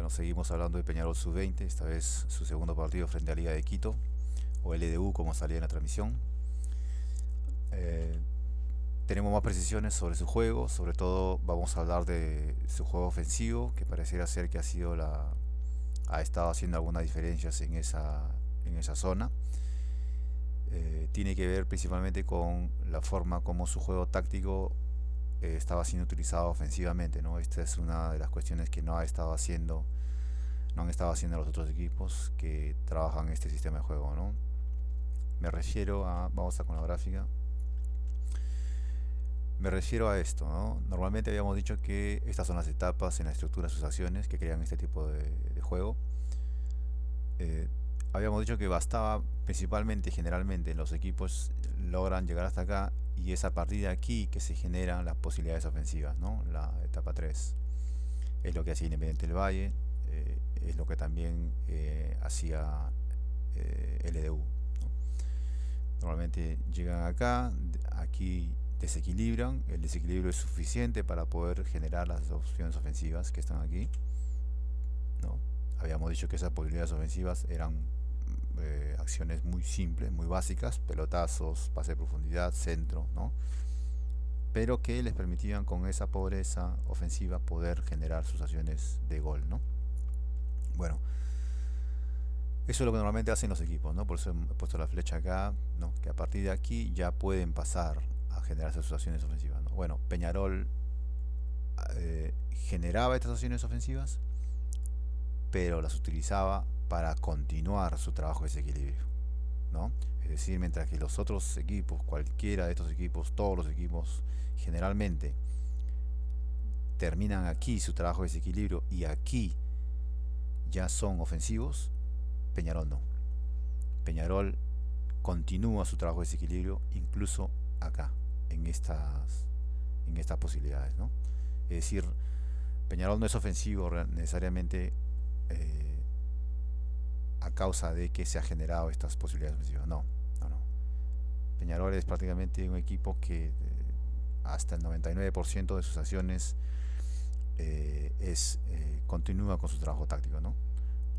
Bueno, seguimos hablando de Peñarol Sub-20, esta vez su segundo partido frente a Liga de Quito, o LDU como salía en la transmisión. Eh, Tenemos más precisiones sobre su juego, sobre todo vamos a hablar de su juego ofensivo, que pareciera ser que ha estado haciendo algunas diferencias en esa zona. Tiene que ver principalmente con la forma como su juego táctico estaba siendo utilizado ofensivamente, ¿no? Esta es una de las cuestiones que no han estado haciendo los otros equipos que trabajan este sistema de juego, ¿no? Me refiero a, vamos a con la gráfica, me refiero a esto, ¿no? Normalmente habíamos dicho que estas son las etapas en la estructura de sus acciones que crean este tipo de juego. Eh, Habíamos dicho que bastaba principalmente, generalmente, los equipos logran llegar hasta acá y es a partir de aquí que se generan las posibilidades ofensivas, ¿no? La etapa 3 es lo que hacía Independiente del Valle, es lo que también hacía LDU, ¿no? Normalmente llegan acá, aquí desequilibran, el desequilibrio es suficiente para poder generar las opciones ofensivas que están aquí, ¿no? Habíamos dicho que esas posibilidades ofensivas eran acciones muy simples, muy básicas, pelotazos, pase de profundidad, centro, ¿no? Pero que les permitían con esa pobreza ofensiva poder generar sus acciones de gol, ¿no? Bueno, eso es lo que normalmente hacen los equipos, ¿no? Por eso he puesto la flecha acá, ¿no? Que a partir de aquí ya pueden pasar a generar sus acciones ofensivas, ¿no? Bueno, Peñarol generaba estas acciones ofensivas, pero las utilizaba para continuar su trabajo de desequilibrio, ¿no? Es decir, mientras que los otros equipos, cualquiera de estos equipos, todos los equipos, generalmente terminan aquí su trabajo de desequilibrio y aquí ya son ofensivos, Peñarol no. Peñarol continúa su trabajo de desequilibrio incluso acá, en estas posibilidades, ¿no? Es decir, Peñarol no es ofensivo necesariamente a causa de que se ha generado estas posibilidades ofensivas. No, no, no. Peñarol es prácticamente un equipo que hasta el 99% de sus acciones continúa con su trabajo táctico, ¿no?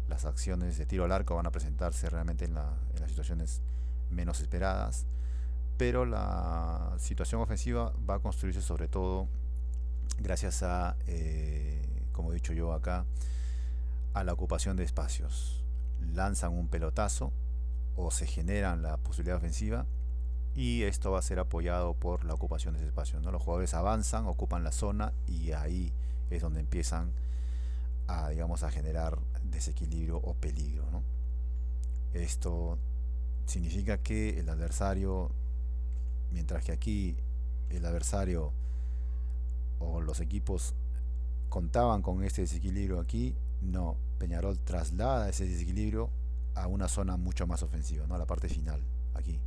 Las acciones de tiro al arco van a presentarse realmente en las situaciones menos esperadas, pero la situación ofensiva va a construirse sobre todo gracias a, como he dicho yo acá, a la ocupación de espacios. Lanzan un pelotazo o se generan la posibilidad ofensiva y esto va a ser apoyado por la ocupación de ese espacio, ¿no? Los jugadores avanzan, ocupan la zona y ahí es donde empiezan a, digamos, a generar desequilibrio o peligro, ¿no? Esto significa que el adversario, mientras que aquí el adversario o los equipos contaban con este desequilibrio aquí, no, Peñarol traslada ese desequilibrio a una zona mucho más ofensiva, ¿no? A la parte final, aquí.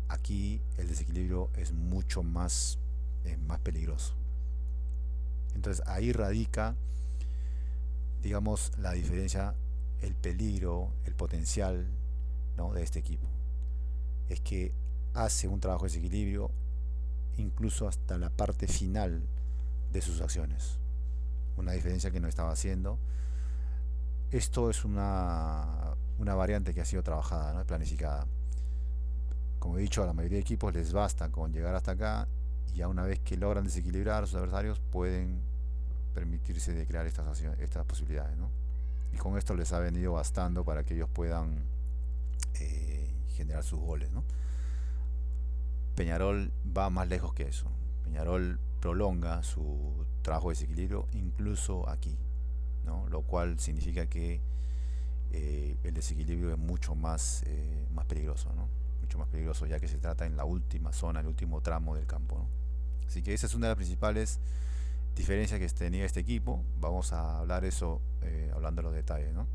Aquí el desequilibrio es mucho más peligroso. Entonces ahí radica, digamos, la diferencia, el peligro, el potencial, ¿no? De este equipo. Es que hace un trabajo de desequilibrio incluso hasta la parte final de sus acciones. Una diferencia que no estaba haciendo. Esto es una variante que ha sido trabajada, ¿no? Planificada. Como he dicho, a la mayoría de equipos les basta con llegar hasta acá y ya una vez que logran desequilibrar a sus adversarios pueden permitirse de crear estas posibilidades, ¿no? Y con esto les ha venido bastando para que ellos puedan generar sus goles, ¿no? Peñarol va más lejos que eso. Peñarol prolonga su trabajo de desequilibrio incluso aquí, ¿no? Lo cual significa que el desequilibrio es más peligroso, ¿no? Mucho más peligroso ya que se trata en la última zona, el último tramo del campo, ¿no? Así que esa es una de las principales diferencias que tenía este equipo. Vamos a hablar eso hablando de los detalles, ¿no?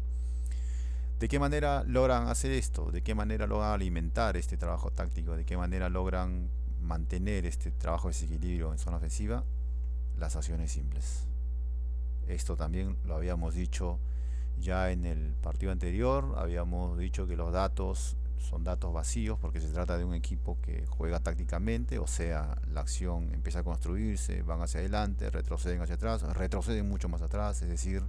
¿De qué manera logran hacer esto? ¿De qué manera logran alimentar este trabajo táctico? ¿De qué manera logran mantener este trabajo de desequilibrio en zona ofensiva? Las acciones simples. Esto también lo habíamos dicho ya en el partido anterior. Habíamos dicho que los datos son datos vacíos porque se trata de un equipo que juega tácticamente, o sea, la acción empieza a construirse, van hacia adelante, retroceden hacia atrás, retroceden mucho más atrás, es decir,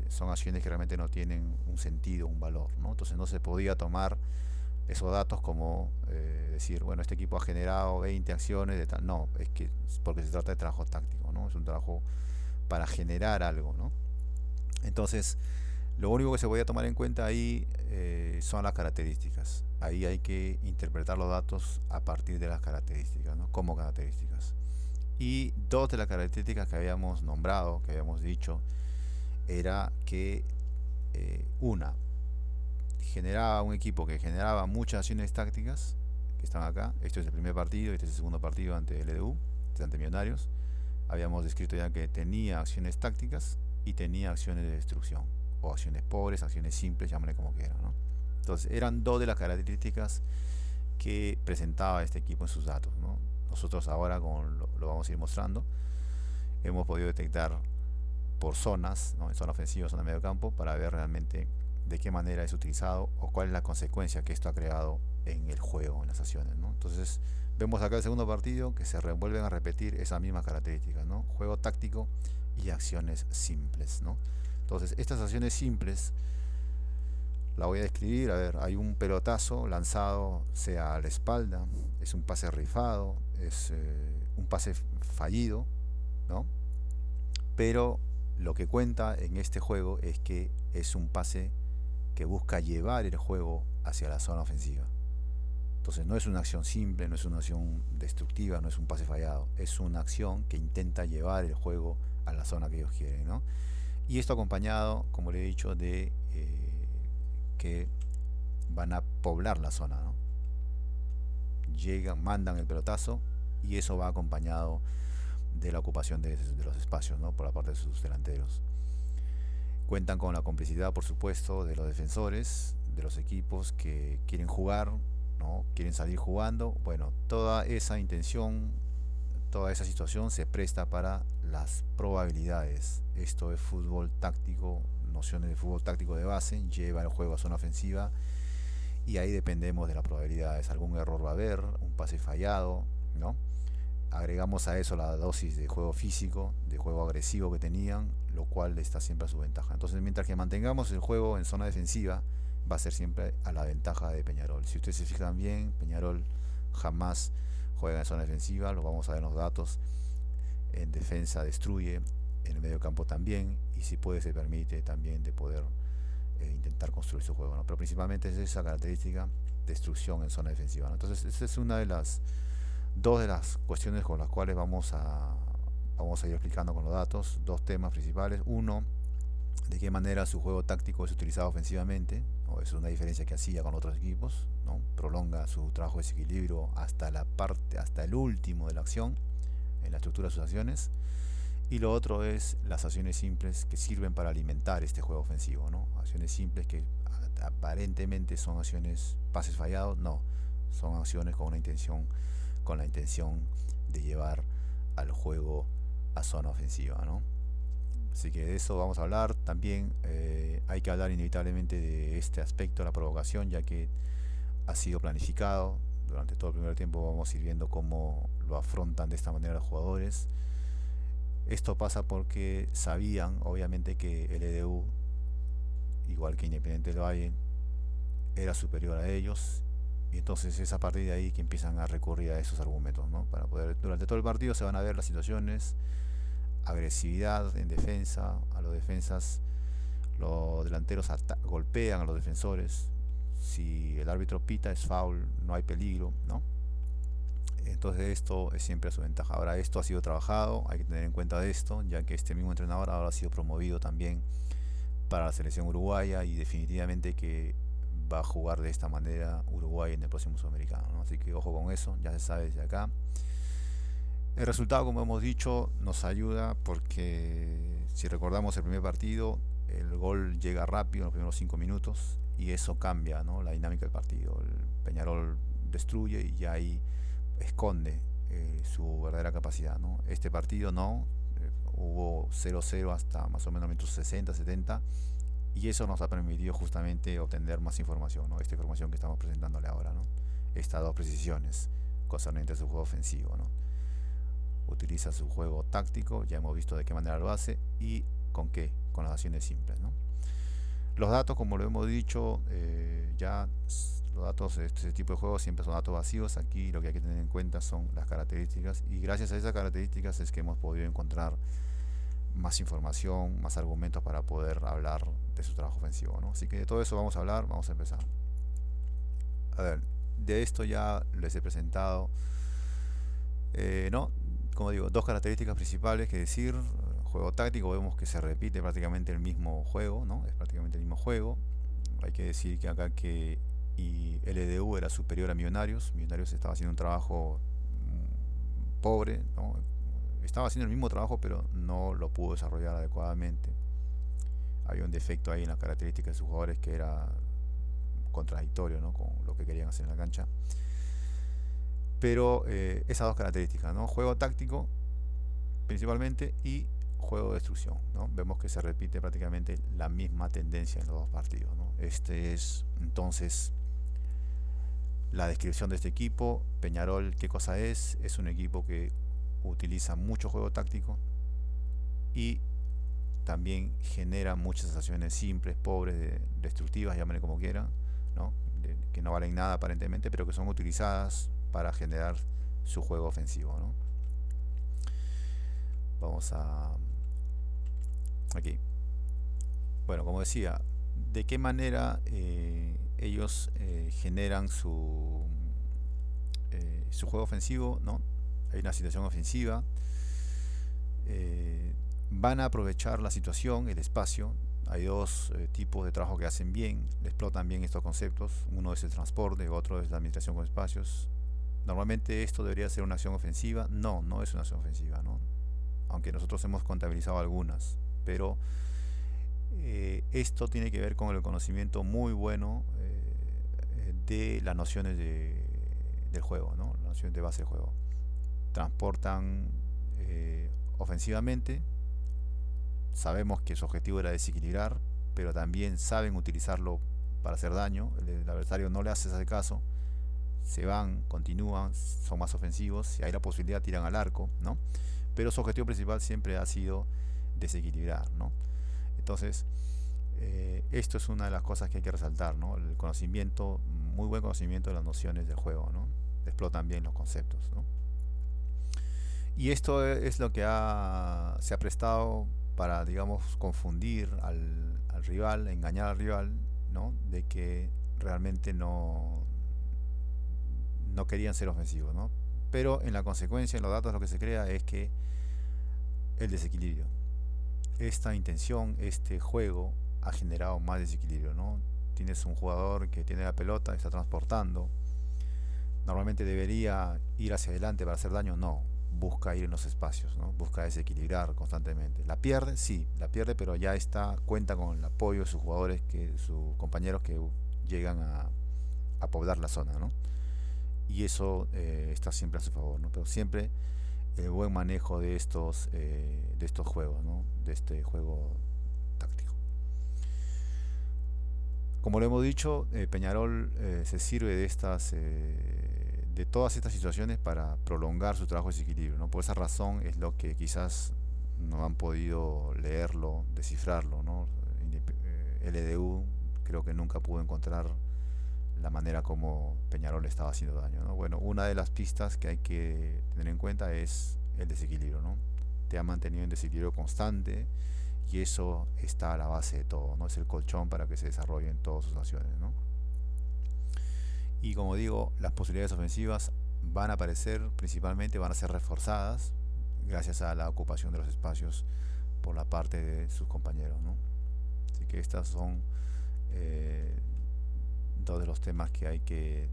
son acciones que realmente no tienen un sentido, un valor, ¿no? Entonces no se podía tomar esos datos como decir, bueno, este equipo ha generado 20 acciones de tal. No, es que porque se trata de trabajo táctico, ¿no? Es un trabajo para generar algo, ¿no? Entonces, lo único que se podía tomar en cuenta ahí son las características. Ahí hay que interpretar los datos a partir de las características, ¿no? Como características. Y dos de las características que habíamos nombrado, que habíamos dicho, era que una, generaba un equipo que generaba muchas acciones tácticas, que están acá. Este es el primer partido, este es el segundo partido ante el LDU, ante Millonarios. Habíamos descrito ya que tenía acciones tácticas y tenía acciones de destrucción, o acciones pobres, acciones simples, llámale como quieran, ¿no? Entonces, eran dos de las características que presentaba este equipo en sus datos, ¿no? Nosotros ahora, como lo vamos a ir mostrando, hemos podido detectar por zonas, ¿no? En zona ofensiva, zona medio campo, para ver realmente de qué manera es utilizado o cuál es la consecuencia que esto ha creado en el juego, en las acciones, ¿no? Entonces, vemos acá el segundo partido que se vuelven a repetir esas mismas características, ¿no? Juego táctico y acciones simples, ¿no? Entonces, estas acciones simples la voy a describir. A ver, hay un pelotazo lanzado, sea a la espalda, es un pase rifado, es un pase fallido, ¿no? Pero lo que cuenta en este juego es que es un pase que busca llevar el juego hacia la zona ofensiva. Entonces no es una acción simple, no es una acción destructiva, no es un pase fallado, es una acción que intenta llevar el juego a la zona que ellos quieren, ¿no? Y esto acompañado, como le he dicho, de que van a poblar la zona, ¿no? Llegan, mandan el pelotazo y eso va acompañado de la ocupación de los espacios, ¿no? Por la parte de sus delanteros. Cuentan con la complicidad, por supuesto, de los defensores, de los equipos que quieren jugar, ¿no? Quieren salir jugando. Bueno, toda esa intención, toda esa situación se presta para las probabilidades. Esto es fútbol táctico, nociones de fútbol táctico de base, lleva el juego a zona ofensiva y ahí dependemos de las probabilidades. Algún error va a haber, un pase fallado, ¿no? Agregamos a eso la dosis de juego físico, de juego agresivo que tenían, lo cual está siempre a su ventaja. Entonces, mientras que mantengamos el juego en zona defensiva, va a ser siempre a la ventaja de Peñarol. Si ustedes se fijan bien, Peñarol jamás juega en zona defensiva, lo vamos a ver en los datos. En defensa destruye, en el medio campo también, y si puede se permite también de poder intentar construir su juego, ¿no? Pero principalmente es esa característica, destrucción en zona defensiva, ¿no? Entonces, esta es una de las dos de las cuestiones con las cuales vamos a ir explicando con los datos, dos temas principales. Uno, de qué manera su juego táctico es utilizado ofensivamente, ¿no? Es una diferencia que hacía con otros equipos, ¿no? Prolonga su trabajo de desequilibrio hasta la parte, hasta el último de la acción, en la estructura de sus acciones. Y lo otro es las acciones simples que sirven para alimentar este juego ofensivo, ¿no? Acciones simples que aparentemente son acciones, pases fallados, no, son acciones con la intención de llevar al juego a zona ofensiva, ¿no? Así que de eso vamos a hablar. También hay que hablar inevitablemente de este aspecto, la provocación, ya que ha sido planificado. Durante todo el primer tiempo vamos a ir viendo cómo lo afrontan de esta manera los jugadores. Esto pasa porque sabían, obviamente, que el EDU, igual que Independiente del Valle, era superior a ellos. Y entonces es a partir de ahí que empiezan a recurrir a esos argumentos, ¿no? Para poder, durante todo el partido se van a ver las situaciones, agresividad en defensa, a los defensas, los delanteros golpean a los defensores, si el árbitro pita es foul, no hay peligro, ¿no? Entonces esto es siempre a su ventaja. Ahora esto ha sido trabajado, hay que tener en cuenta de esto, ya que este mismo entrenador ahora ha sido promovido también para la selección uruguaya y definitivamente que va a jugar de esta manera Uruguay en el próximo Sudamericano, ¿no? Así que ojo con eso, ya se sabe desde acá. El resultado, como hemos dicho, nos ayuda porque si recordamos el primer partido, el gol llega rápido en los primeros 5 minutos y eso cambia, ¿no? La dinámica del partido. El Peñarol destruye y ya ahí esconde su verdadera capacidad, ¿no? Este partido no, hubo 0-0 hasta más o menos minutos 60, 70 y eso nos ha permitido justamente obtener más información, ¿no? Esta información que estamos presentándole ahora, ¿no? Estas dos precisiones concernientes a su juego ofensivo, ¿no? Utiliza su juego táctico, ya hemos visto de qué manera lo hace y con qué, con las acciones simples, ¿no? Los datos, como lo hemos dicho, los datos de este tipo de juegos siempre son datos vacíos. Aquí lo que hay que tener en cuenta son las características, y gracias a esas características es que hemos podido encontrar más información, más argumentos para poder hablar de su trabajo ofensivo, ¿no? Así que de todo eso vamos a hablar, vamos a empezar. A ver, de esto ya les he presentado, ¿no? Como digo, dos características principales que decir. Juego táctico, vemos que se repite prácticamente el mismo juego, ¿no? Es prácticamente el mismo juego. Hay que decir que acá que LDU era superior a Millonarios. Millonarios estaba haciendo un trabajo pobre, ¿no? Estaba haciendo el mismo trabajo, pero no lo pudo desarrollar adecuadamente. Había un defecto ahí en las características de sus jugadores que era contradictorio, ¿no? Con lo que querían hacer en la cancha. Pero esas dos características, ¿no? Juego táctico principalmente y juego de destrucción, ¿no? Vemos que se repite prácticamente la misma tendencia en los dos partidos, ¿no? Este es entonces la descripción de este equipo. Peñarol, ¿qué cosa es? Es un equipo que utiliza mucho juego táctico y también genera muchas acciones simples, pobres, destructivas, llámenle como quieran, ¿no? Que no valen nada aparentemente, pero que son utilizadas para generar su juego ofensivo, ¿no? Vamos a aquí. Bueno, como decía, ¿de qué manera ellos generan su juego ofensivo, ¿no? Hay una situación ofensiva, van a aprovechar la situación, el espacio. Hay dos tipos de trabajo que hacen bien, explotan bien estos conceptos. Uno es el transporte, otro es la administración con espacios. Normalmente esto debería ser una acción ofensiva. No, no es una acción ofensiva, ¿no? Aunque nosotros hemos contabilizado algunas, pero esto tiene que ver con el conocimiento muy bueno de las nociones del juego, ¿no? Las nociones de base del juego. Transportan ofensivamente, sabemos que su objetivo era desequilibrar, pero también saben utilizarlo para hacer daño. El adversario no le hace ese caso, se van, continúan, son más ofensivos, si hay la posibilidad tiran al arco, ¿no? Pero su objetivo principal siempre ha sido desequilibrar, ¿no? Entonces, esto es una de las cosas que hay que resaltar, ¿no? El conocimiento, muy buen conocimiento de las nociones del juego, ¿no? Explotan bien los conceptos, ¿no? Y esto es lo que se ha prestado para, digamos, confundir al rival, engañar al rival, ¿no? De que realmente no querían ser ofensivos, ¿no? Pero en la consecuencia, en los datos, lo que se crea es que el desequilibrio, esta intención, este juego ha generado más desequilibrio, ¿no? Tienes un jugador que tiene la pelota, está transportando, normalmente debería ir hacia adelante para hacer daño, no, busca ir en los espacios, ¿no? Busca desequilibrar constantemente. La pierde, sí, la pierde, pero ya cuenta con el apoyo de sus jugadores, sus compañeros que llegan a poblar la zona, ¿no? Y eso está siempre a su favor, ¿no? Pero siempre el buen manejo de estos juegos, ¿no? De este juego táctico. Como lo hemos dicho, Peñarol se sirve de todas estas situaciones para prolongar su trabajo de desequilibrio, ¿no? Por esa razón es lo que quizás no han podido leerlo, descifrarlo, ¿no? LDU creo que nunca pudo encontrar la manera como Peñarol le estaba haciendo daño, ¿no? Bueno, una de las pistas que hay que tener en cuenta es el desequilibrio, ¿no? Te ha mantenido en desequilibrio constante y eso está a la base de todo, ¿no? Es el colchón para que se desarrollen todas sus acciones, ¿no? Y como digo, las posibilidades ofensivas van a aparecer, principalmente van a ser reforzadas gracias a la ocupación de los espacios por la parte de sus compañeros, ¿no? Así que estas son dos de los temas que hay que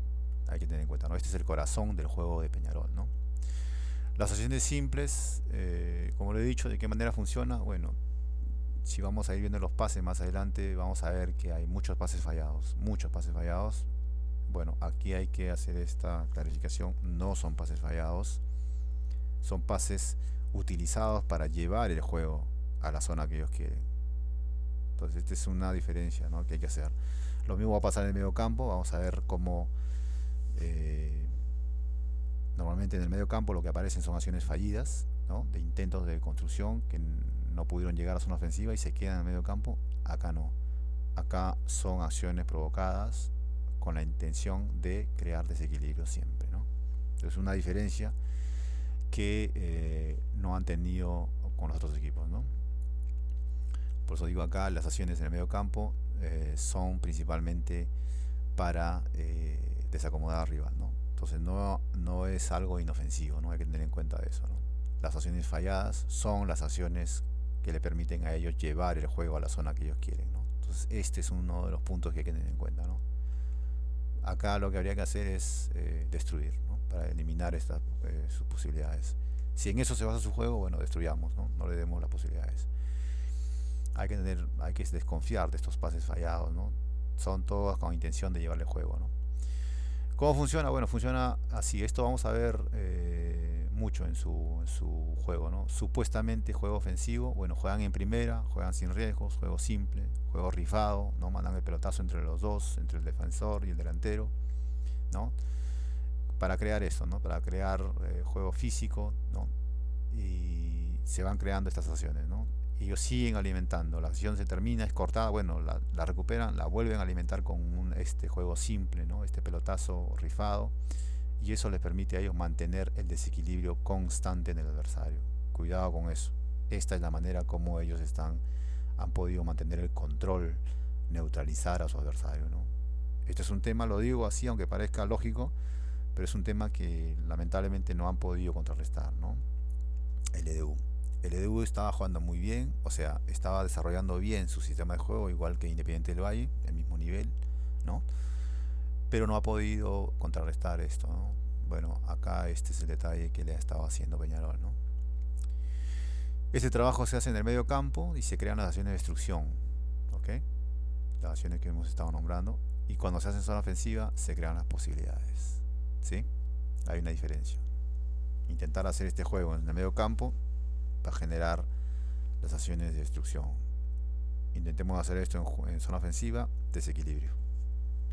tener en cuenta, ¿no? Este es el corazón del juego de Peñarol, ¿no? Las acciones simples, como lo he dicho, ¿de qué manera funciona? Bueno, si vamos a ir viendo los pases más adelante, vamos a ver que hay muchos pases fallados, muchos pases fallados. Bueno, aquí hay que hacer esta clarificación, no son pases fallados, son pases utilizados para llevar el juego a la zona que ellos quieren. Entonces, esta es una diferencia, ¿no? Que hay que hacer. Lo mismo va a pasar en el medio campo, vamos a ver cómo normalmente en el medio campo lo que aparecen son acciones fallidas, ¿no? De intentos de construcción que no pudieron llegar a zona ofensiva y se quedan en el medio campo. Acá no. Acá son acciones provocadas con la intención de crear desequilibrio siempre, ¿no? Entonces una diferencia que no han tenido con los otros equipos, ¿no? Por eso digo acá, las acciones en el medio campo son principalmente para desacomodar al rival, ¿no? Entonces no es algo inofensivo, ¿no? Hay que tener en cuenta eso, ¿no? Las acciones falladas son las acciones que le permiten a ellos llevar el juego a la zona que ellos quieren, ¿no? Entonces este es uno de los puntos que hay que tener en cuenta, ¿no? Acá lo que habría que hacer es destruir, ¿no? Para eliminar sus posibilidades. Si en eso se basa su juego, bueno, destruyamos, ¿no? No le demos las posibilidades. Hay que desconfiar de estos pases fallados, ¿no? Son todos con intención de llevarle juego, ¿no? ¿Cómo funciona? Bueno, funciona así. Esto vamos a ver mucho en su juego, ¿no? Supuestamente juego ofensivo. Bueno, juegan en primera, juegan sin riesgos, juego simple, juego rifado, ¿no? Mandan el pelotazo entre los dos, entre el defensor y el delantero, ¿no? Para crear eso, ¿no? Para crear juego físico, ¿no? Y se van creando estas acciones, ¿no? Ellos siguen alimentando, la acción se termina, es cortada, bueno, la recuperan, la vuelven a alimentar con este juego simple, ¿no? Este pelotazo rifado, y eso les permite a ellos mantener el desequilibrio constante en el adversario. Cuidado con eso. Esta es la manera como ellos han podido mantener el control, neutralizar a su adversario, ¿no? Este es un tema, lo digo así, aunque parezca lógico, pero es un tema que lamentablemente no han podido contrarrestar, ¿no? El EDU. El EDU estaba jugando muy bien, o sea, estaba desarrollando bien su sistema de juego, igual que Independiente del Valle, el mismo nivel, ¿no? Pero no ha podido contrarrestar esto, ¿no? Bueno, acá este es el detalle que le ha estado haciendo Peñarol, ¿no? Este trabajo se hace en el medio campo y se crean las acciones de destrucción, ¿ok? Las acciones que hemos estado nombrando. Y cuando se hace en zona ofensiva, se crean las posibilidades, ¿sí? Hay una diferencia. Intentar hacer este juego en el medio campo para generar las acciones de destrucción. Intentemos hacer esto en zona ofensiva, desequilibrio,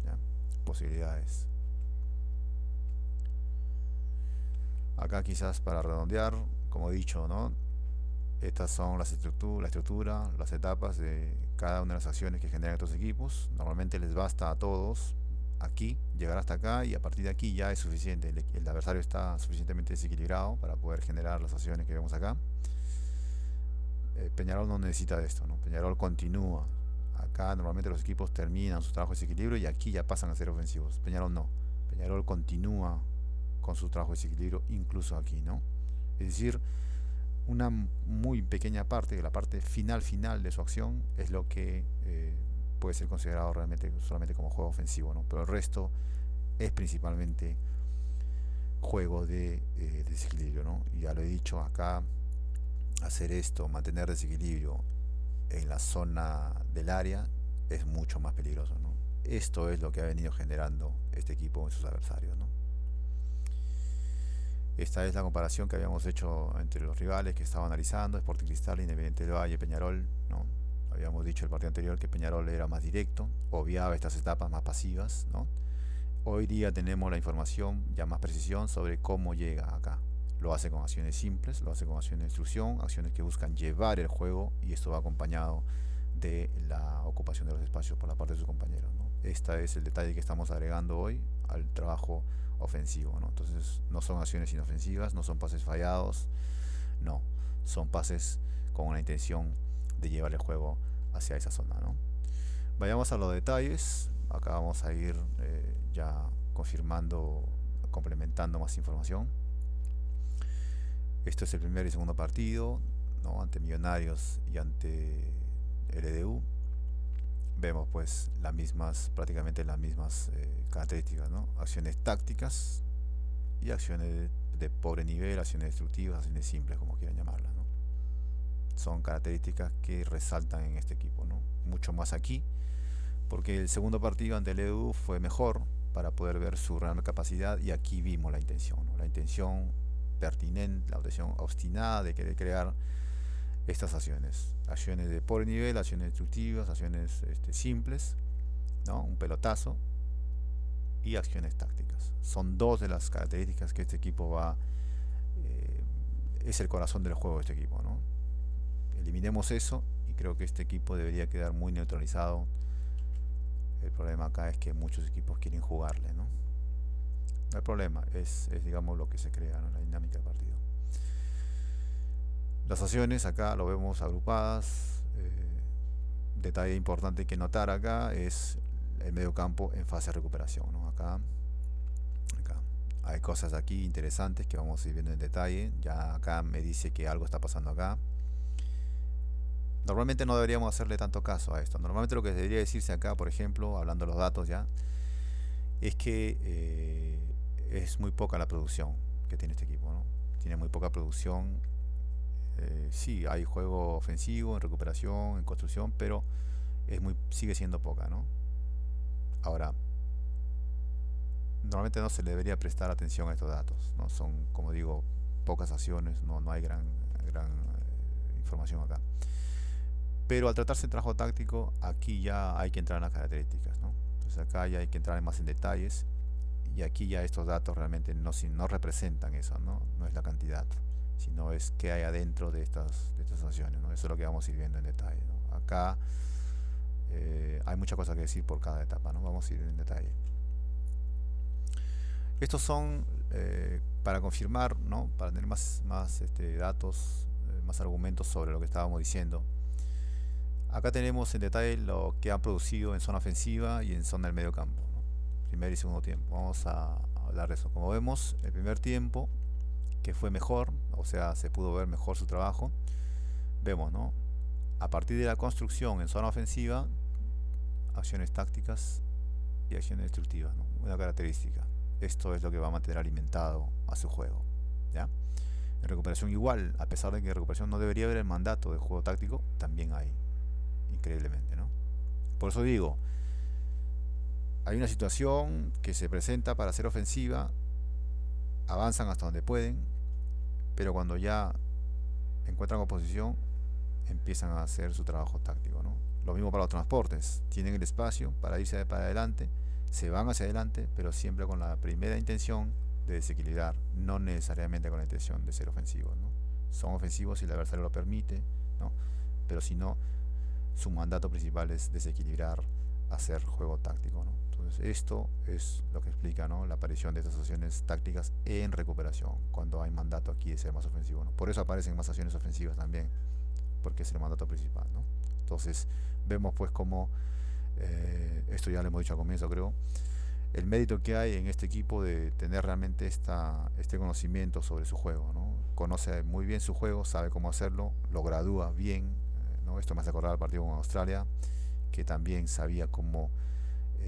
¿ya? Posibilidades. Acá quizás para redondear, como he dicho, ¿no? Estas son la estructura, las etapas de cada una de las acciones que generan estos equipos. Normalmente les basta a todos aquí, llegar hasta acá, y a partir de aquí ya es suficiente. El adversario está suficientemente desequilibrado para poder generar las acciones que vemos acá. Peñarol no necesita de esto, ¿no? Peñarol continúa. Acá normalmente los equipos terminan su trabajo de desequilibrio y aquí ya pasan a ser ofensivos. Peñarol no. Peñarol continúa con su trabajo de desequilibrio incluso aquí, ¿no? Es decir, una muy pequeña parte, la parte final de su acción, es lo que puede ser considerado realmente solamente como juego ofensivo, ¿no? Pero el resto es principalmente juego de desequilibrio, ¿no? Y ya lo he dicho acá, hacer esto, mantener desequilibrio en la zona del área es mucho más peligroso, ¿no? Esto es lo que ha venido generando este equipo en sus adversarios, ¿no? Esta es la comparación que habíamos hecho entre los rivales que estaba analizando, Sporting Cristal, Independiente del Valle, Peñarol, ¿no? Habíamos dicho el partido anterior que Peñarol era más directo, obviaba estas etapas más pasivas, ¿no? Hoy día tenemos la información, ya más precisión sobre cómo llega acá. Lo hace con acciones simples, lo hace con acciones de instrucción, acciones que buscan llevar el juego, y esto va acompañado de la ocupación de los espacios por la parte de sus compañeros, ¿no? Este es el detalle que estamos agregando hoy al trabajo ofensivo, ¿no? Entonces no son acciones inofensivas, no son pases fallados, no, son pases con una intención de llevar el juego hacia esa zona, ¿no? Vayamos a los detalles. Acá vamos a ir ya confirmando, complementando más información. Esto es el primer y segundo partido, ¿no? Ante Millonarios y ante el EDU. Vemos pues prácticamente las mismas características, ¿no? Acciones tácticas y acciones de pobre nivel, acciones destructivas, acciones simples, como quieran llamarlas, ¿no? Son características que resaltan en este equipo, ¿no? Mucho más aquí, porque el segundo partido ante el EDU fue mejor para poder ver su real capacidad, y aquí vimos la intención, ¿no? La intención pertinente, la intención obstinada de querer crear estas acciones de pobre nivel, acciones destructivas, acciones simples, ¿no? Un pelotazo y acciones tácticas. Son dos de las características que este equipo es el corazón del juego de este equipo, ¿no? Eliminemos eso y creo que este equipo debería quedar muy neutralizado. El problema acá es que muchos equipos quieren jugarle, ¿no? No hay problema, es digamos lo que se crea, ¿no? La dinámica del partido. Las acciones acá lo vemos agrupadas. Detalle importante que notar acá es el medio campo en fase de recuperación, ¿no? Acá hay cosas aquí interesantes que vamos a ir viendo en detalle. Ya acá me dice que algo está pasando acá. Normalmente no deberíamos hacerle tanto caso a esto. Normalmente lo que debería decirse acá, por ejemplo, hablando de los datos ya, es que es muy poca la producción que tiene este equipo, ¿no? Tiene muy poca producción. Sí, hay juego ofensivo, en recuperación, en construcción, pero sigue siendo poca, ¿no? Ahora, normalmente no se le debería prestar atención a estos datos, ¿no? Son, como digo, pocas acciones, no hay gran información acá. Pero al tratarse de trabajo táctico, aquí ya hay que entrar en las características, ¿no? Entonces acá ya hay que entrar más en detalles y aquí ya estos datos realmente no representan eso, ¿no? No es la cantidad, sino es qué hay adentro de estas acciones, ¿no? Eso es lo que vamos a ir viendo en detalle, ¿no? Acá hay muchas cosas que decir por cada etapa, ¿no? Vamos a ir en detalle. Estos son para confirmar, ¿no? Para tener más datos, más argumentos sobre lo que estábamos diciendo. Acá tenemos en detalle lo que han producido en zona ofensiva y en zona del medio campo, ¿no? Primer y segundo tiempo. Vamos a hablar de eso. Como vemos, el primer tiempo, que fue mejor, o sea, se pudo ver mejor su trabajo. Vemos, ¿no? A partir de la construcción en zona ofensiva, acciones tácticas y acciones destructivas, ¿no? Una característica. Esto es lo que va a mantener alimentado a su juego, ¿ya? En recuperación igual, a pesar de que en recuperación no debería haber el mandato de juego táctico, también hay, increíblemente, ¿no? Por eso digo, hay una situación que se presenta para ser ofensiva, avanzan hasta donde pueden, pero cuando ya encuentran oposición, empiezan a hacer su trabajo táctico, ¿no? Lo mismo para los transportes, tienen el espacio para irse para adelante, se van hacia adelante, pero siempre con la primera intención de desequilibrar, no necesariamente con la intención de ser ofensivos, ¿no? Son ofensivos si el adversario lo permite, ¿no? Pero si no, su mandato principal es desequilibrar, hacer juego táctico, ¿no? Entonces esto es lo que explica, ¿no? La aparición de estas acciones tácticas en recuperación, cuando hay mandato aquí de ser más ofensivo, ¿no? Por eso aparecen más acciones ofensivas también, porque es el mandato principal, ¿no? Entonces vemos pues como esto ya lo hemos dicho al comienzo, creo, el mérito que hay en este equipo de tener realmente este conocimiento sobre su juego, ¿no? Conoce muy bien su juego, sabe cómo hacerlo, lo gradúa bien, ¿no? Esto me hace acordar al partido con Australia, que también sabía cómo,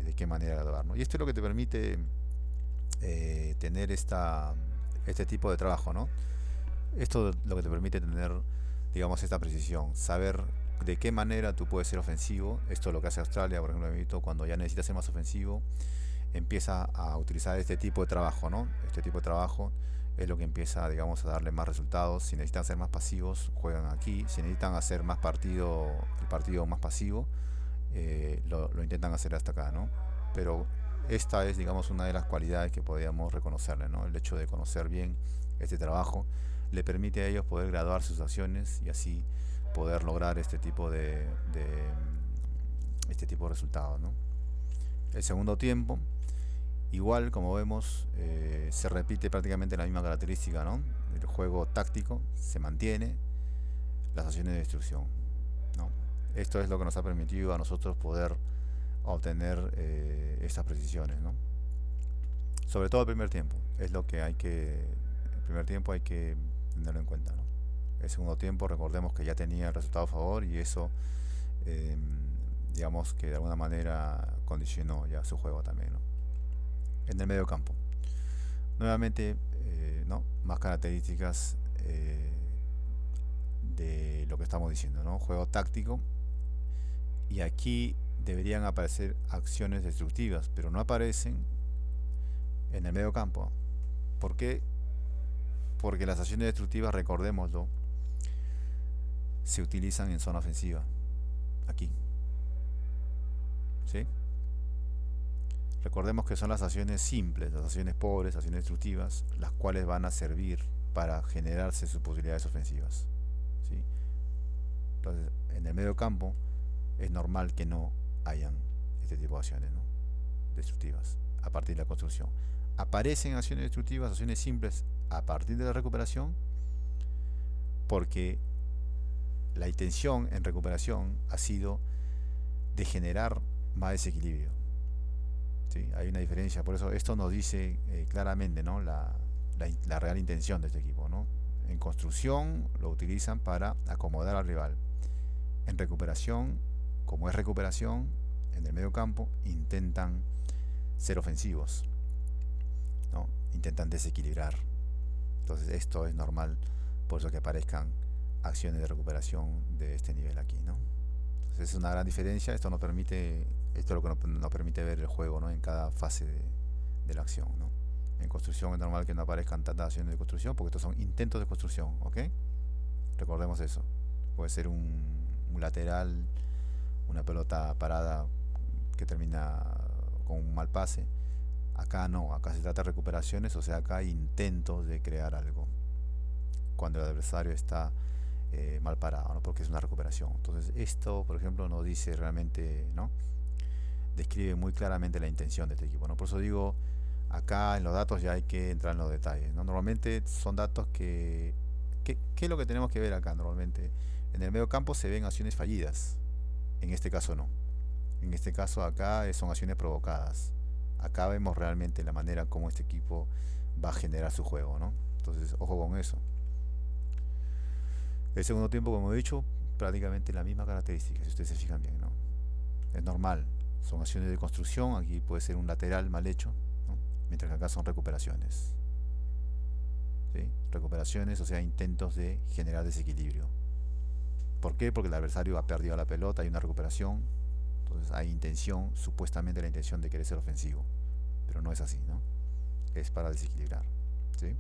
de qué manera graduar, ¿no? Y esto es lo que te permite tener este tipo de trabajo, ¿no? Esto es lo que te permite tener, digamos, esta precisión, saber de qué manera tú puedes ser ofensivo. Esto es lo que hace Australia, por ejemplo, cuando ya necesita ser más ofensivo, empieza a utilizar este tipo de trabajo, ¿no? Este tipo de trabajo es lo que empieza, digamos, a darle más resultados. Si necesitan ser más pasivos, juegan aquí. Si necesitan hacer el partido más pasivo, lo intentan hacer hasta acá, ¿no? Pero esta es, digamos, una de las cualidades que podríamos reconocerle, ¿no? El hecho de conocer bien este trabajo le permite a ellos poder graduar sus acciones y así poder lograr este tipo de resultados, ¿no? El segundo tiempo, igual como vemos, se repite prácticamente la misma característica, ¿no? El juego táctico se mantiene, las acciones de destrucción, ¿no? Esto es lo que nos ha permitido a nosotros poder obtener estas precisiones, ¿no? Sobre todo el primer tiempo, es lo que el primer tiempo hay que tenerlo en cuenta, ¿no? El segundo tiempo, recordemos que ya tenía el resultado a favor y eso, digamos que de alguna manera condicionó ya su juego también, ¿no? En el medio campo, nuevamente, ¿no? Más características de lo que estamos diciendo, ¿no? Juego táctico, y aquí deberían aparecer acciones destructivas, pero no aparecen en el medio campo. ¿Por qué? Porque las acciones destructivas, recordémoslo, se utilizan en zona ofensiva, aquí, ¿sí? Recordemos que son las acciones simples, las acciones pobres, acciones destructivas, las cuales van a servir para generarse sus posibilidades ofensivas, ¿sí? Entonces, en el medio campo es normal que no hayan este tipo de acciones, ¿no? Destructivas a partir de la construcción. Aparecen acciones destructivas, acciones simples a partir de la recuperación, porque la intención en recuperación ha sido de generar más desequilibrio. ¿Sí? Hay una diferencia, por eso esto nos dice claramente, ¿no? La real intención de este equipo, ¿no? En construcción lo utilizan para acomodar al rival. En recuperación, como es recuperación, en el medio campo intentan ser ofensivos, ¿no? Intentan desequilibrar. Entonces esto es normal, por eso que aparezcan acciones de recuperación de este nivel aquí, ¿no? Entonces es una gran diferencia. Esto es lo que nos permite ver el juego, ¿no? En cada fase de la acción, ¿no? En construcción es normal que no aparezcan tantas acciones de construcción porque estos son intentos de construcción, ¿ok? Recordemos eso. Puede ser un lateral, una pelota parada que termina con un mal pase. Acá no, acá se trata de recuperaciones, o sea, acá hay intentos de crear algo cuando el adversario está mal parado, ¿no? Porque es una recuperación. Entonces esto, por ejemplo, nos dice realmente, ¿no? Describe muy claramente la intención de este equipo, ¿no? Por eso digo, acá en los datos ya hay que entrar en los detalles, ¿no? Normalmente son datos ¿qué es lo que tenemos que ver acá normalmente? En el medio campo se ven acciones fallidas, en este caso no. En este caso acá son acciones provocadas. Acá vemos realmente la manera como este equipo va a generar su juego, ¿no? Entonces, ojo con eso. El segundo tiempo, como he dicho, prácticamente la misma característica, si ustedes se fijan bien, ¿no? Es normal, son acciones de construcción, aquí puede ser un lateral mal hecho, ¿no? Mientras que acá son recuperaciones. ¿Sí? Recuperaciones, o sea, intentos de generar desequilibrio. ¿Por qué? Porque el adversario ha perdido la pelota, hay una recuperación, entonces hay intención, supuestamente la intención de querer ser ofensivo, pero no es así, ¿no? Es para desequilibrar, ¿sí?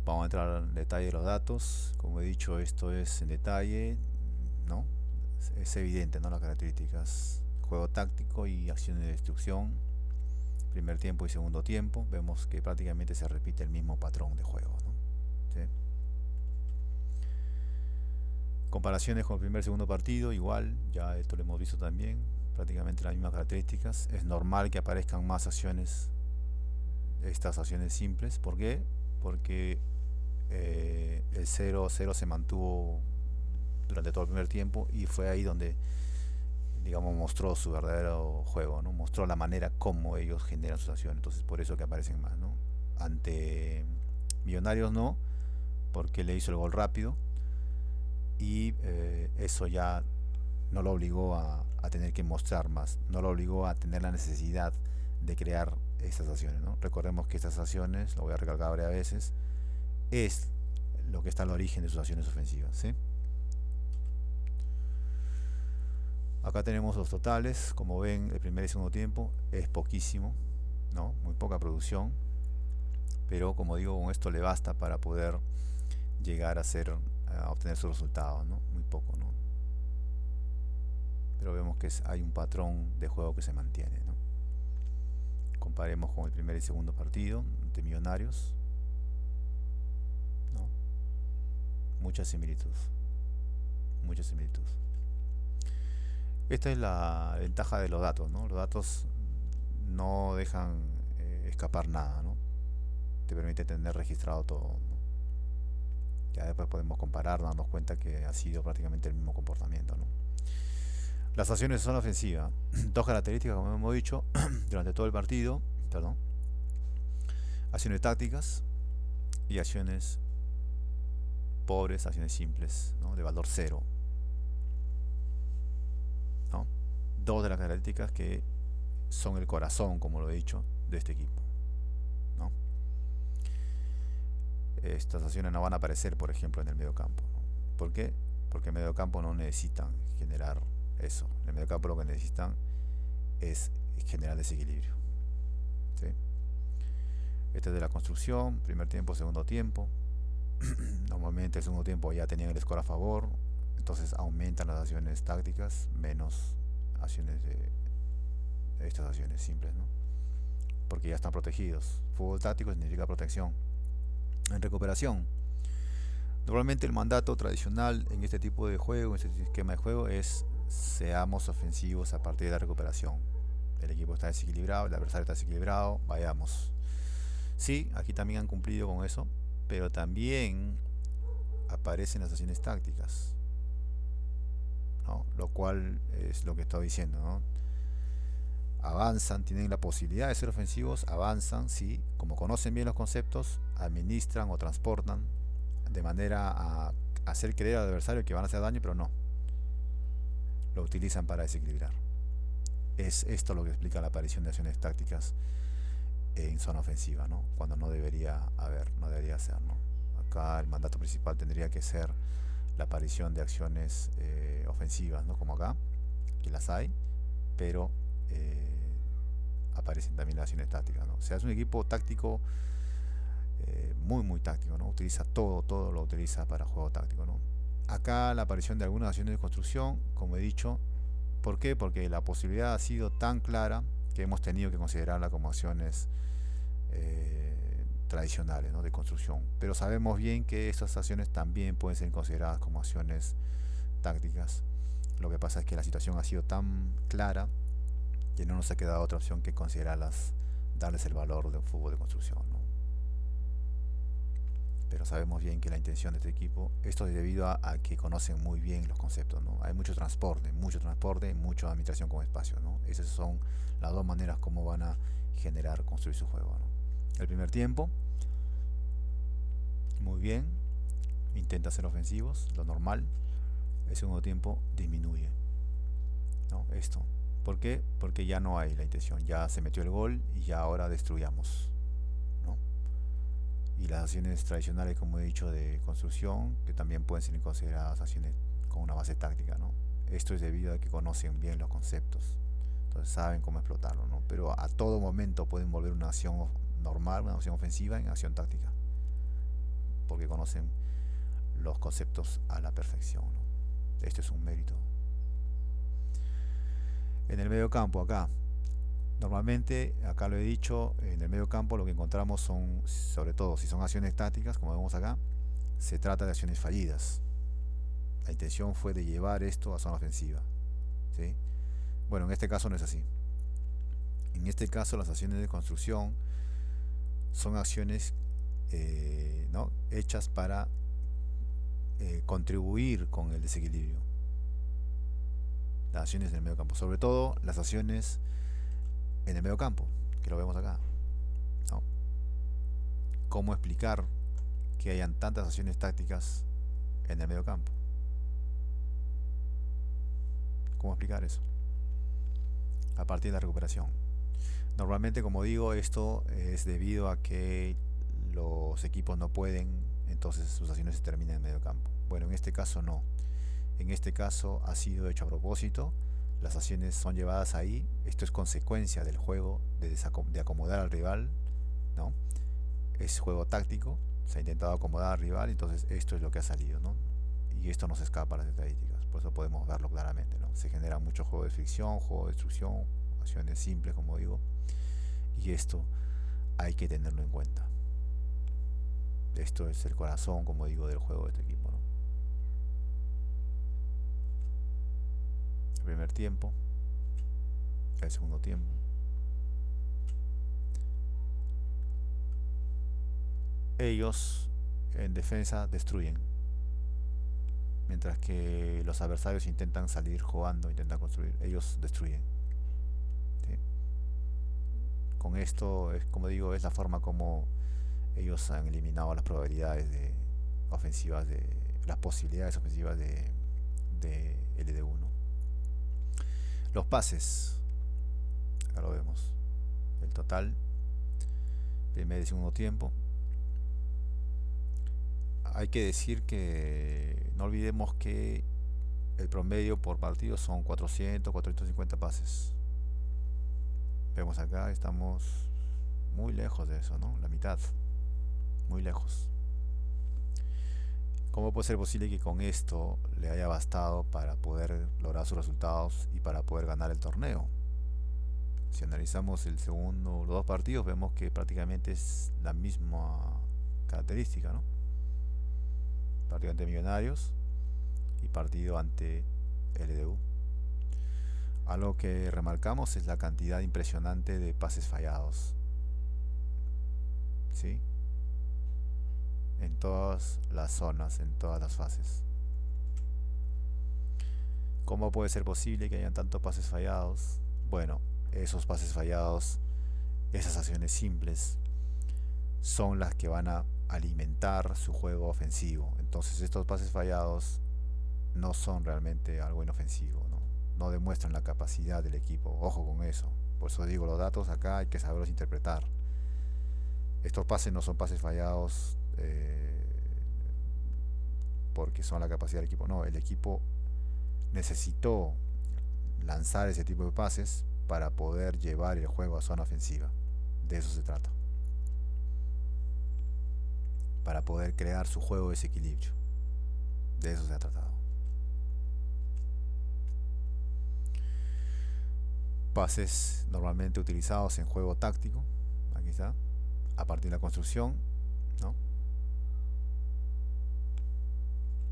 Vamos a entrar en detalle de los datos. Como he dicho, esto es en detalle, ¿no? Es evidente, ¿no? Las características: juego táctico y acciones de destrucción, primer tiempo y segundo tiempo. Vemos que prácticamente se repite el mismo patrón de juego, ¿no? ¿Sí? Comparaciones con el primer y segundo partido, igual, ya esto lo hemos visto también, prácticamente las mismas características. Es normal que aparezcan más acciones, estas acciones simples. ¿Por qué? Porque el 0-0 se mantuvo durante todo el primer tiempo y fue ahí donde, digamos, mostró su verdadero juego, ¿no? Mostró la manera como ellos generan sus acciones. Entonces por eso que aparecen más, ¿no? Ante Millonarios no, porque le hizo el gol rápido y eso ya no lo obligó a tener que mostrar más, no lo obligó a tener la necesidad de crear estas acciones, ¿no? Recordemos que estas acciones, lo voy a recalcar varias veces, es lo que está al origen de sus acciones ofensivas, ¿sí? Acá tenemos los totales. Como ven, el primer y segundo tiempo es poquísimo, ¿no? Muy poca producción, pero como digo, con esto le basta para poder llegar a obtener sus resultados, ¿no? Muy poco, ¿no? Pero vemos que hay un patrón de juego que se mantiene, ¿no? Comparemos con el primer y segundo partido de Millonarios, ¿no? Mucha similitud, mucha similitud. Esta es la ventaja de los datos, ¿no? Los datos no dejan escapar nada, ¿no? Te permite tener registrado todo, ¿no? Ya después podemos comparar, darnos cuenta que ha sido prácticamente el mismo comportamiento, ¿no? Las acciones son ofensivas. Dos características, como hemos dicho, durante todo el partido, perdón. Acciones tácticas y acciones pobres, acciones simples, ¿no? De valor cero, ¿no? Dos de las características que son el corazón, como lo he dicho, de este equipo, ¿no? Estas acciones no van a aparecer, por ejemplo, en el medio campo, ¿no? ¿Por qué? Porque en el medio campo no necesitan generar eso. En el medio campo lo que necesitan es generar desequilibrio, ¿sí? Este es de la construcción, primer tiempo, segundo tiempo. Normalmente el segundo tiempo ya tenían el score a favor, entonces aumentan las acciones tácticas, menos acciones de estas acciones simples, ¿no? Porque ya están protegidos. Fútbol táctico significa protección. En recuperación, Normalmente el mandato tradicional en este tipo de juego, en este esquema de juego, es seamos ofensivos a partir de la recuperación. El equipo está desequilibrado, el adversario está desequilibrado, vayamos. Sí, aquí también han cumplido con eso, pero también aparecen las acciones tácticas, ¿no? Lo cual es lo que estoy diciendo, ¿no? Avanzan, tienen la posibilidad de ser ofensivos, avanzan, sí, como conocen bien los conceptos, administran o transportan de manera a hacer creer al adversario que van a hacer daño, pero no, lo utilizan para desequilibrar. Es esto lo que explica la aparición de acciones tácticas en zona ofensiva, ¿no? Cuando no debería haber, no debería ser, ¿no? Acá el mandato principal tendría que ser la aparición de acciones ofensivas, ¿no? Como acá, que las hay, pero aparecen también las acciones tácticas, ¿no? O sea, es un equipo táctico muy táctico, ¿no? Utiliza todo lo utiliza para juego táctico, ¿no? Acá la aparición de algunas acciones de construcción, como he dicho, ¿por qué? Porque la posibilidad ha sido tan clara que hemos tenido que considerarla como acciones tradicionales, ¿no? De construcción. Pero sabemos bien que estas acciones también pueden ser consideradas como acciones tácticas. Lo que pasa es que la situación ha sido tan clara que no nos ha quedado otra opción que considerarlas, darles el valor de un fútbol de construcción, ¿no? Pero sabemos bien que la intención de este equipo, esto es debido a que conocen muy bien los conceptos, ¿no? Hay mucha administración con espacio, ¿no? Esas son las dos maneras como van a generar, construir su juego, ¿no? El primer tiempo, muy bien, intenta ser ofensivos, lo normal. El segundo tiempo disminuye, ¿no? Esto. ¿Por qué? Porque ya no hay la intención, ya se metió el gol y ya ahora destruyamos, ¿no? Y las acciones tradicionales, como he dicho, de construcción, que también pueden ser consideradas acciones con una base táctica, ¿no? Esto es debido a que conocen bien los conceptos, entonces saben cómo explotarlo, ¿no? Pero a todo momento pueden volver una acción normal, una acción ofensiva en acción táctica, porque conocen los conceptos a la perfección, ¿no? Esto es un mérito. En el medio campo, acá, normalmente, acá lo he dicho, en el medio campo lo que encontramos son, sobre todo si son acciones tácticas, como vemos acá, se trata de acciones fallidas. La intención fue de llevar esto a zona ofensiva, ¿sí? Bueno, en este caso no es así. En este caso las acciones de construcción son acciones ¿no? hechas para contribuir con el desequilibrio. Las acciones en el medio campo, sobre todo las acciones en el medio campo, que lo vemos acá, ¿no? ¿Cómo explicar que hayan tantas acciones tácticas en el medio campo? ¿Cómo explicar eso? A partir de la recuperación. Normalmente, como digo, esto es debido a que los equipos no pueden, entonces sus acciones se terminan en medio campo. Bueno, en este caso no. En este caso ha sido hecho a propósito. Las acciones son llevadas ahí. Esto es consecuencia del juego de acomodar al rival, ¿no? Es juego táctico. Se ha intentado acomodar al rival, entonces esto es lo que ha salido, ¿no? Y esto no se escapa a las estadísticas. Por eso podemos verlo claramente, ¿no? Se genera mucho juego de fricción, juego de destrucción, acciones simples, como digo. Y esto hay que tenerlo en cuenta. Esto es el corazón, como digo, del juego de este equipo, ¿no? El primer tiempo, el segundo tiempo. Ellos en defensa destruyen, mientras que los adversarios intentan salir jugando, intentan construir. Ellos destruyen, ¿sí? Con esto, es, como digo, es la forma como ellos han eliminado las probabilidades de ofensivas, de las posibilidades ofensivas de LD1. Los pases, acá lo vemos, el total, primer y segundo tiempo. Hay que decir que no olvidemos que el promedio por partido son 400, 450 pases. Vemos acá, estamos muy lejos de eso, ¿no? La mitad, muy lejos. ¿Cómo puede ser posible que con esto le haya bastado para poder lograr sus resultados y para poder ganar el torneo? Si analizamos el segundo, los dos partidos, vemos que prácticamente es la misma característica, ¿no? partido ante Millonarios y partido ante LDU. Algo que remarcamos es la cantidad impresionante de pases fallados, ¿sí? En todas las zonas, en todas las fases. ¿Cómo puede ser posible que hayan tantos pases fallados? Bueno, esos pases fallados, esas acciones simples, son las que van a alimentar su juego ofensivo. Entonces estos pases fallados no son realmente algo inofensivo, ¿no? No demuestran la capacidad del equipo. Ojo con eso. Por eso digo, los datos acá hay que saberlos interpretar. Estos pases no son pases fallados porque son la capacidad del equipo. No, el equipo necesitó lanzar ese tipo de pases para poder llevar el juego a zona ofensiva. De eso se trata. Para poder crear su juego de desequilibrio. De eso se ha tratado. Pases normalmente utilizados en juego táctico. Aquí está. A partir de la construcción, ¿no?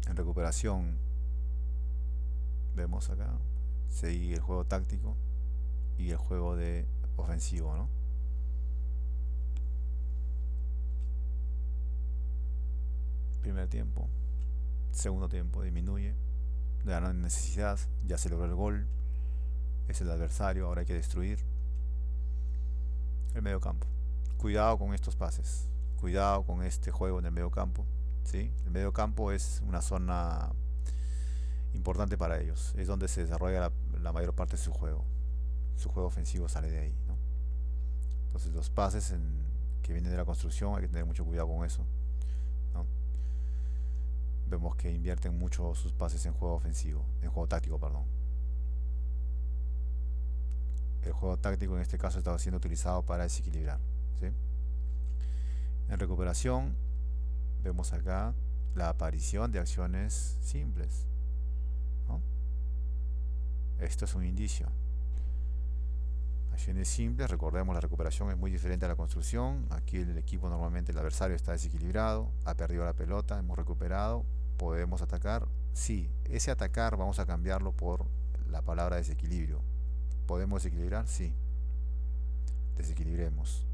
En recuperación vemos acá seguir el juego táctico y el juego de ofensivo, ¿no? Primer tiempo, segundo tiempo disminuye, ya no hay necesidad, ya se logró el gol, es el adversario, ahora hay que destruir el medio campo. Cuidado con estos pases, cuidado con este juego en el medio campo, ¿sí? El medio campo es una zona importante para ellos, es donde se desarrolla la mayor parte de su juego ofensivo sale de ahí, ¿no? Entonces los pases que vienen de la construcción hay que tener mucho cuidado con eso, ¿no? Vemos que invierten mucho sus pases en juego ofensivo, en juego táctico, perdón. El juego táctico en este caso está siendo utilizado para desequilibrar, ¿sí? En recuperación vemos acá la aparición de acciones simples, ¿no? Esto es un indicio. Acciones simples, recordemos, la recuperación es muy diferente a la construcción. Aquí el equipo normalmente, el adversario está desequilibrado, ha perdido la pelota, hemos recuperado, podemos atacar. Sí, ese atacar vamos a cambiarlo por la palabra desequilibrio. ¿Podemos desequilibrar? Sí. Desequilibremos,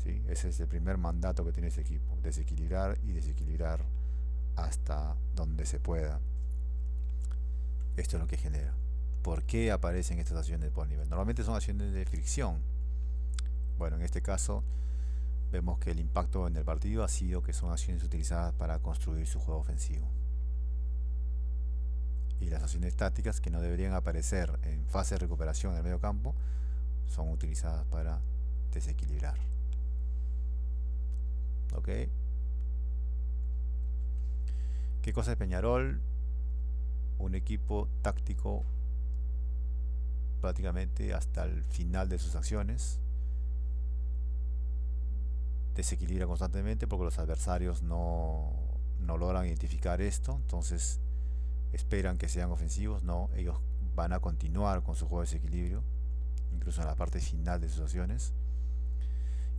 ¿sí? Ese es el primer mandato que tiene este equipo, desequilibrar y desequilibrar hasta donde se pueda. Esto es lo que genera. ¿Por qué aparecen estas acciones por nivel? Normalmente son acciones de fricción. Bueno, en este caso vemos que el impacto en el partido ha sido que son acciones utilizadas para construir su juego ofensivo. Y las acciones tácticas, que no deberían aparecer en fase de recuperación en el medio campo, son utilizadas para desequilibrar. ¿Ok? ¿Qué cosa es Peñarol? Un equipo táctico prácticamente hasta el final de sus acciones. Desequilibra constantemente porque los adversarios no logran identificar esto, entonces esperan que sean ofensivos. No, ellos van a continuar con su juego de desequilibrio, incluso en la parte final de sus acciones,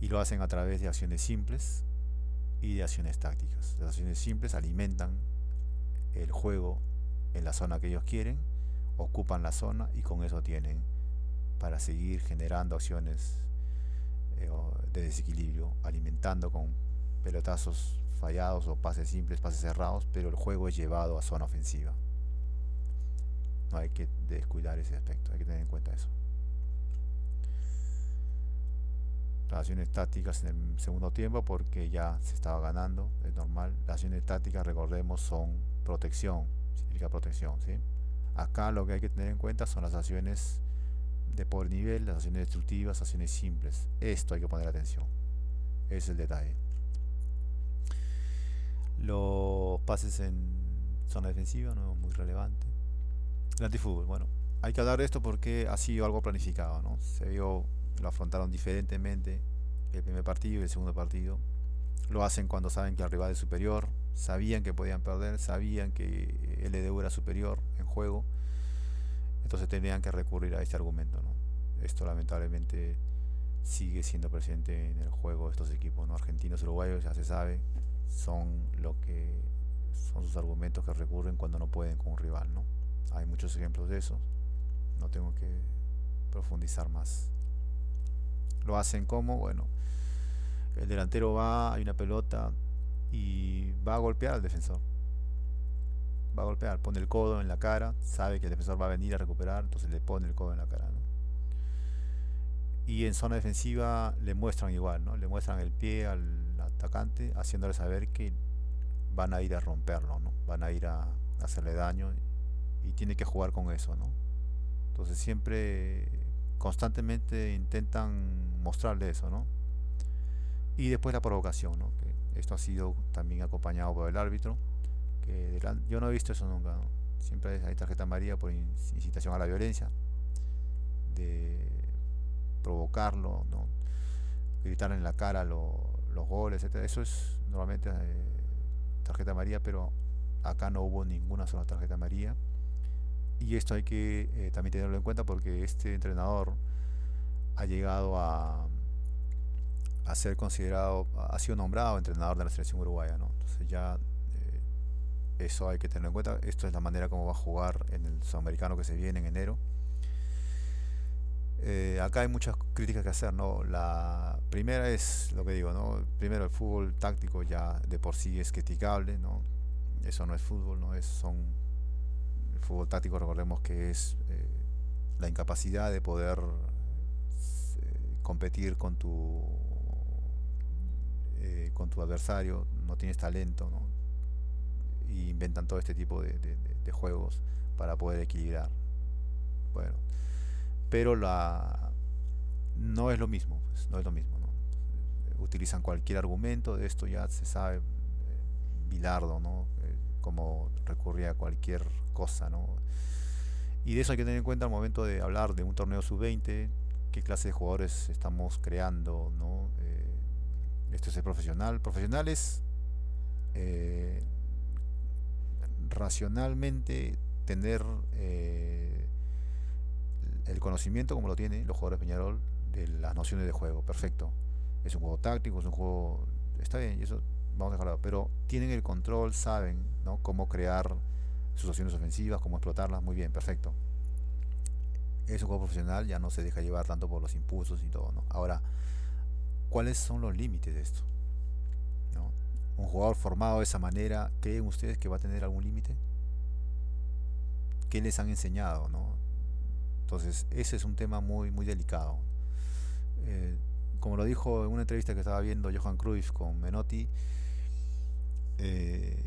y lo hacen a través de acciones simples y de acciones tácticas. Las acciones simples alimentan el juego en la zona que ellos quieren, ocupan la zona y con eso tienen para seguir generando acciones de desequilibrio, alimentando con pelotazos fallados o pases simples, pases cerrados, pero el juego es llevado a zona ofensiva. No hay que descuidar ese aspecto, hay que tener en cuenta eso. Las acciones tácticas en el segundo tiempo, porque ya se estaba ganando, es normal. Las acciones tácticas, recordemos, son protección, significa protección, ¿sí? Acá lo que hay que tener en cuenta son las acciones de por nivel, las acciones destructivas, acciones simples. Esto hay que poner atención, ese es el detalle. Los pases en zona defensiva, no es muy relevante. El antifútbol, bueno, hay que hablar de esto porque ha sido algo planificado, ¿no? Se vio, lo afrontaron diferentemente el primer partido y el segundo partido. Lo hacen cuando saben que el rival es superior, sabían que podían perder, sabían que el LDU era superior en juego, entonces tenían que recurrir a este argumento, ¿no? Esto lamentablemente sigue siendo presente en el juego de estos equipos, ¿no? Argentinos, uruguayos, ya se sabe, son lo que son sus argumentos que recurren cuando no pueden con un rival, ¿no? Hay muchos ejemplos de eso, no tengo que profundizar más. Lo hacen como, bueno, el delantero va, hay una pelota y va a golpear al defensor. Va a golpear, pone el codo en la cara, sabe que el defensor va a venir a recuperar, entonces le pone el codo en la cara, ¿no? Y en zona defensiva le muestran igual, ¿no? Le muestran el pie al atacante, haciéndole saber que van a ir a romperlo, ¿no? Van a ir a hacerle daño y tiene que jugar con eso, ¿no? Entonces siempre, constantemente intentan mostrarle eso, ¿no? Y después la provocación, ¿no? Que esto ha sido también acompañado por el árbitro, que yo no he visto eso nunca, ¿no? Siempre hay tarjeta amarilla por incitación a la violencia, de provocarlo, ¿no? Gritar en la cara los goles, etcétera. Eso es normalmente tarjeta amarilla, pero acá no hubo ninguna sola tarjeta amarilla. Y esto hay que también tenerlo en cuenta porque este entrenador ha llegado a ser considerado, ha sido nombrado entrenador de la selección uruguaya, ¿no? Entonces ya eso hay que tenerlo en cuenta. Esto es la manera como va a jugar en el sudamericano que se viene en enero. Acá hay muchas críticas que hacer, ¿no? La primera es lo que digo, ¿no? Primero, el fútbol táctico ya de por sí es criticable, ¿no? Eso no es fútbol, ¿no? El fútbol táctico, recordemos que es la incapacidad de poder competir con tu adversario, no tienes talento, ¿no? Y inventan todo este tipo de juegos para poder equilibrar. Bueno, pero no es lo mismo, pues, no es lo mismo, ¿no? Utilizan cualquier argumento, de esto ya se sabe, Bilardo, ¿no? Cómo recurría a cualquier cosa, ¿no? Y de eso hay que tener en cuenta al momento de hablar de un torneo sub-20, qué clase de jugadores estamos creando, ¿no? Esto es profesional. Profesional es racionalmente tener el conocimiento como lo tienen los jugadores de Peñarol de las nociones de juego, perfecto. Es un juego táctico, es un juego, está bien, y eso vamos a dejarlo, pero tienen el control, saben, ¿no? Cómo crear sus opciones ofensivas, cómo explotarlas, muy bien, perfecto. Es un juego profesional, ya no se deja llevar tanto por los impulsos y todo, ¿no? Ahora, ¿cuáles son los límites de esto? ¿No? Un jugador formado de esa manera, ¿creen ustedes que va a tener algún límite? ¿Qué les han enseñado, no? Entonces, ese es un tema muy, muy delicado. Eh, Como lo dijo en una entrevista que estaba viendo Johan Cruyff con Menotti, eh,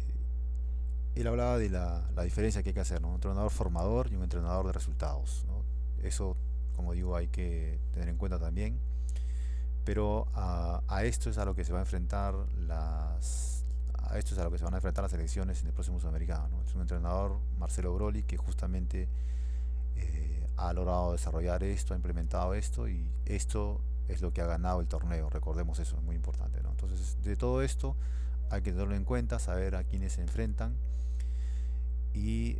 él hablaba de la diferencia que hay que hacer, ¿no? Un entrenador formador y un entrenador de resultados, ¿no? Eso, como digo, hay que tener en cuenta también. Pero a esto es a lo que se va a enfrentar a esto es a lo que se van a enfrentar las elecciones en el próximo sudamericano, ¿no? Es un entrenador, Marcelo Broly, que justamente ha logrado desarrollar esto, ha implementado esto y esto es lo que ha ganado el torneo, recordemos eso, es muy importante, ¿no? Entonces, de todo esto hay que tenerlo en cuenta, saber a quiénes se enfrentan y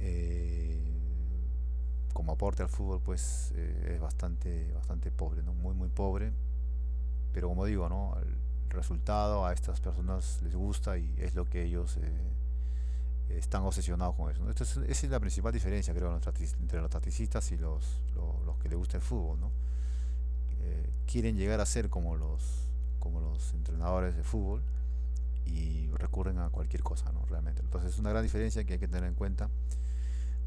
como aporte al fútbol pues es bastante pobre, ¿no? Muy pobre, pero como digo, ¿no? El resultado a estas personas les gusta y es lo que ellos están obsesionados con eso, ¿no? Esa es la principal diferencia, creo, entre los tacticistas y los que les gusta el fútbol, ¿no? Quieren llegar a ser como los entrenadores de fútbol y recurren a cualquier cosa, ¿no? Realmente. Entonces es una gran diferencia que hay que tener en cuenta.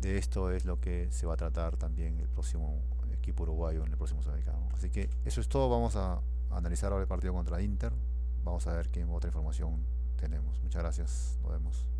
De esto es lo que se va a tratar también el próximo equipo uruguayo en el próximo sudamericano. Así que eso es todo. Vamos a analizar ahora el partido contra Inter. Vamos a ver qué otra información tenemos. Muchas gracias. Nos vemos.